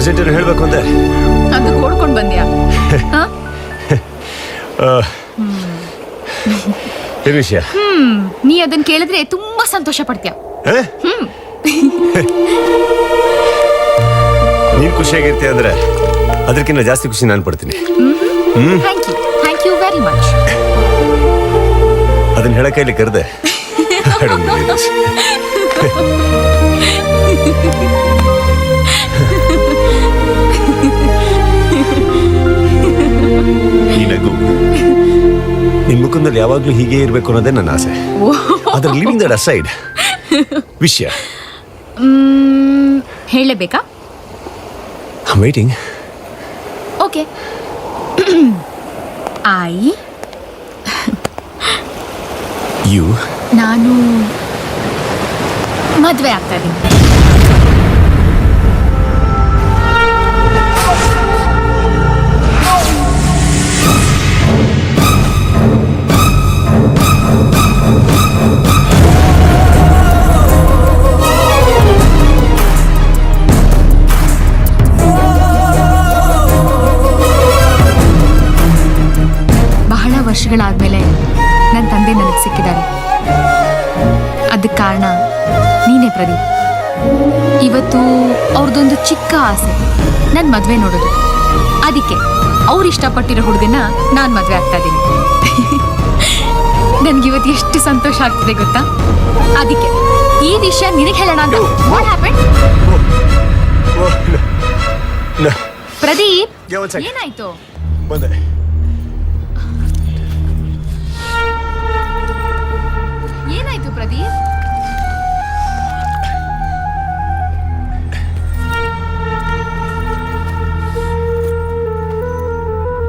Urgent ಹೇಳಬೇಕು ಅಂದೆ. ಅದು ಓಡ್ಕೊಂಡು ಬಂದ್ಯಾ? ಏನು ವಿಷಯ? ನೀ ಅದನ್ನ ಕೇಳಿದ್ರೆ ತುಂಬಾ ಸಂತೋಷ ಪಡ್ತೀಯ. ನೀನ್ ಖುಷಿಯಾಗಿರ್ತೀಯ ಅಂದ್ರೆ ಅದಕ್ಕಿಂತ ಜಾಸ್ತಿ ಖುಷಿ ನಾನು ಪಡ್ತೀನಿ. Thank you very much. ಅದನ್ನ ಹೇಳಕ್ಕೆ ಇಲ್ಲಿ ಕರೆದೆ. ಈ ನಗು ನಿನ್ ಮುಖದಲ್ಲಿ ಯಾವಾಗ್ಲೂ ಹೀಗೆ ಇರ್ಬೇಕು ಅನ್ನೋದೇ ನನ್ನ ಆಸೆ. ಅದ್ರ ಲಿವಿಂಗ್ ದಟ್ ಅಸೈಡ್ ವಿಷಯ ಹೇಳಬೇಕಾ? ವೈಟಿಂಗ್. ಓಕೆ. ನಾನು ಮದುವೆ ಆಗ್ತಾ ಇದ್ದೀನಿ. ಬಹಳ ವರ್ಷಗಳಾದ್ಮೇಲೆ ನನ್ನ ತಂದೆ ನನಗೆ ಸಿಕ್ಕಿದ್ದಾರೆ. ಅದಕ್ಕೆ ಕಾರಣ ನೀನೇ ಪ್ರದೀಪ್. ಇವತ್ತು ಅವ್ರದ್ದೊಂದು ಚಿಕ್ಕ ಆಸೆ, ನನ್ನ ಮದುವೆ ನೋಡೋದು. ಅದಕ್ಕೆ ಅವ್ರು ಇಷ್ಟಪಟ್ಟಿರೋ ಹುಡುಗನ ನಾನು ಮದುವೆ ಆಗ್ತಾ ಇದ್ದೀನಿ. ನನ್ಗಿವತ್ತು ಎಷ್ಟು ಸಂತೋಷ ಆಗ್ತಿದೆ ಗೊತ್ತಾ? ಅದಕ್ಕೆ ಈ ವಿಷಯ ನಿನಗೆ ಹೇಳೋಣ ಅಂತ. What happen? ಪ್ರದೀಪ್, ಏನಾಯ್ತು? ಏನಾಯ್ತು ಪ್ರದೀಪ್?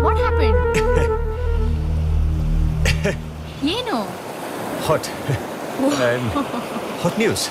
What happen? ಏನು? Hot news.